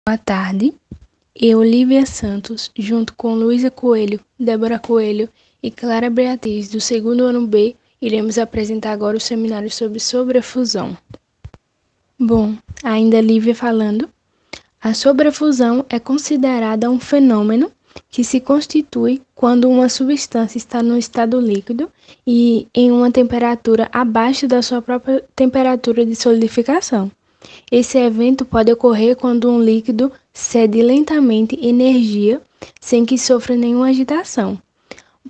Boa tarde, eu, Lívia Santos, junto com Luísa Coelho, Débora Coelho e Clara Beatriz, do segundo ano B, iremos apresentar agora o seminário sobre sobrefusão. Bom, ainda Lívia falando, a sobrefusão é considerada um fenômeno que se constitui quando uma substância está no estado líquido e em uma temperatura abaixo da sua própria temperatura de solidificação. Esse evento pode ocorrer quando um líquido cede lentamente energia sem que sofra nenhuma agitação.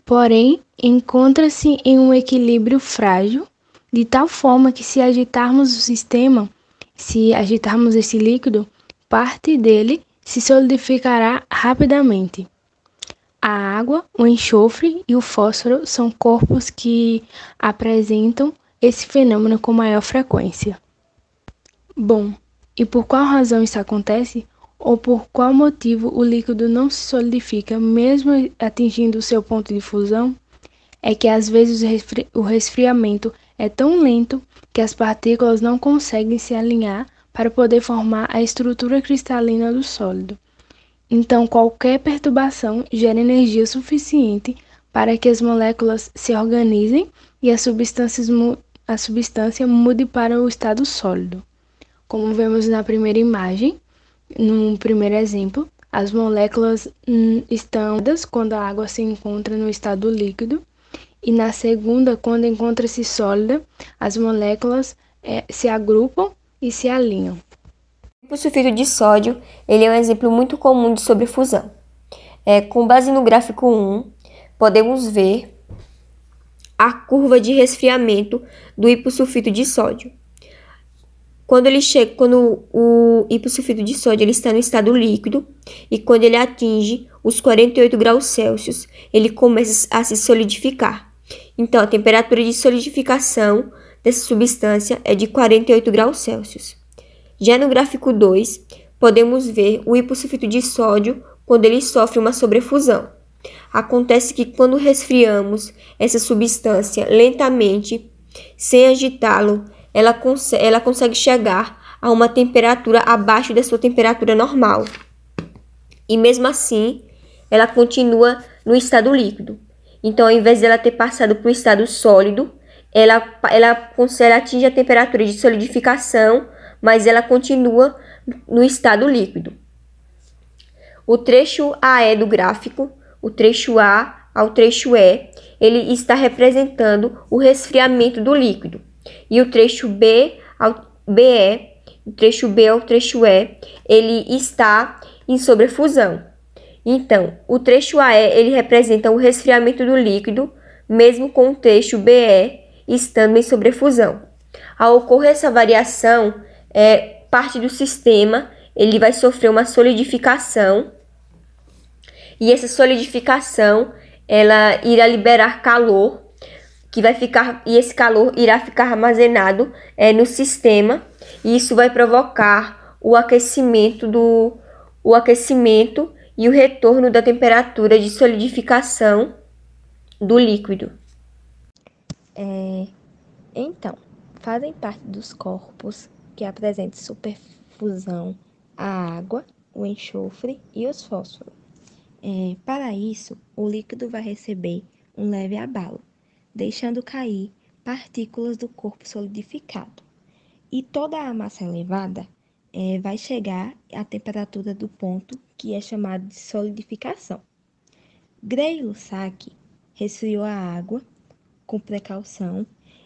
Porém, encontra-se em um equilíbrio frágil, de tal forma que se agitarmos o sistema, se agitarmos esse líquido, parte dele se solidificará rapidamente. A água, o enxofre e o fósforo são corpos que apresentam esse fenômeno com maior frequência. Bom, e por qual razão isso acontece? Ou por qual motivo o líquido não se solidifica mesmo atingindo o seu ponto de fusão? É que às vezes o resfriamento é tão lento que as partículas não conseguem se alinhar para poder formar a estrutura cristalina do sólido. Então, qualquer perturbação gera energia suficiente para que as moléculas se organizem e a substância mude para o estado sólido. Como vemos na primeira imagem, no primeiro exemplo, as moléculas estão quando a água se encontra no estado líquido, e na segunda, quando encontra-se sólida, as moléculas se agrupam e se alinham. O sulfito de sódio ele é um exemplo muito comum de sobrefusão. Com base no gráfico 1, podemos ver a curva de resfriamento do hipossulfito de sódio. Quando o hipossulfito de sódio ele está no estado líquido e quando ele atinge os 48 graus Celsius, ele começa a se solidificar. Então, a temperatura de solidificação dessa substância é de 48 graus Celsius. Já no gráfico 2, podemos ver o hipossulfito de sódio quando ele sofre uma sobrefusão. Acontece que quando resfriamos essa substância lentamente, sem agitá-lo, ela consegue chegar a uma temperatura abaixo da sua temperatura normal. E mesmo assim, ela continua no estado líquido. Então, ao invés de ela ter passado para o estado sólido, ela atinge a temperatura de solidificação, mas ela continua no estado líquido. O trecho AE do gráfico, o trecho A ao trecho E, ele está representando o resfriamento do líquido. E o trecho B ao BE, o trecho B ao trecho E, ele está em sobrefusão. Então, o trecho AE, ele representa o resfriamento do líquido, mesmo com o trecho BE estando em sobrefusão. Ao ocorrer essa variação, parte do sistema ele vai sofrer uma solidificação, e essa solidificação ela irá liberar calor, e esse calor irá ficar armazenado no sistema, e isso vai provocar o aquecimento e o retorno da temperatura de solidificação do líquido. Então, fazem parte dos corpos que apresentam superfusão a água, o enxofre e os fósforos. Para isso, o líquido vai receber um leve abalo, deixando cair partículas do corpo solidificado. E toda a massa elevada vai chegar à temperatura do ponto que é chamado de solidificação. Gray-Lussac resfriou a água com precaução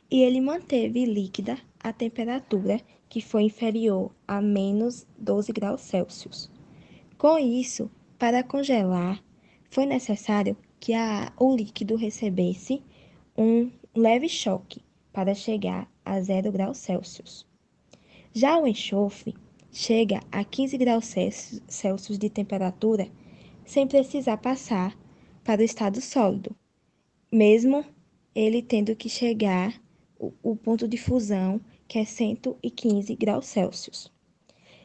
e ele manteve líquida a temperatura que foi inferior a menos 12 graus Celsius. Com isso, para congelar, foi necessário que o líquido recebesse um leve choque para chegar a 0 graus Celsius. Já o enxofre chega a 15 graus Celsius de temperatura sem precisar passar para o estado sólido, mesmo ele tendo que chegar o ponto de fusão, que é 115 graus Celsius.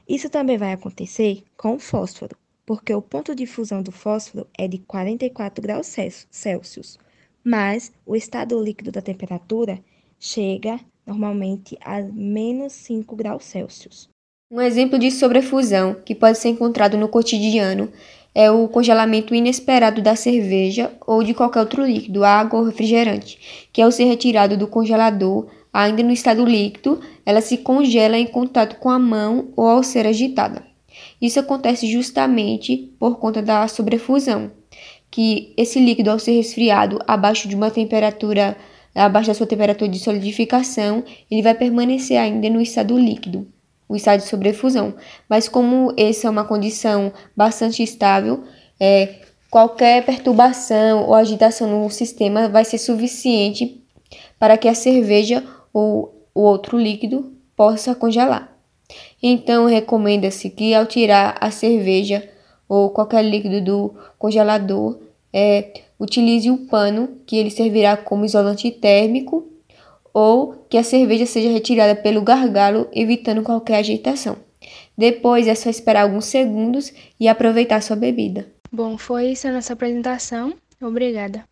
Isso também vai acontecer com o fósforo, porque o ponto de fusão do fósforo é de 44 graus Celsius, mas o estado líquido da temperatura chega normalmente a menos 5 graus Celsius. Um exemplo de sobrefusão que pode ser encontrado no cotidiano é o congelamento inesperado da cerveja ou de qualquer outro líquido, água ou refrigerante, que ao ser retirado do congelador, ainda no estado líquido, ela se congela em contato com a mão ou ao ser agitada. Isso acontece justamente por conta da sobrefusão, que esse líquido, ao ser resfriado abaixo da sua temperatura de solidificação, ele vai permanecer ainda no estado líquido, o estado de sobrefusão. Mas como essa é uma condição bastante estável, qualquer perturbação ou agitação no sistema vai ser suficiente para que a cerveja ou o outro líquido possa congelar. Então, recomenda-se que ao tirar a cerveja ou qualquer líquido do congelador, utilize um pano que ele servirá como isolante térmico ou que a cerveja seja retirada pelo gargalo, evitando qualquer agitação. Depois é só esperar alguns segundos e aproveitar sua bebida. Bom, foi isso a nossa apresentação. Obrigada.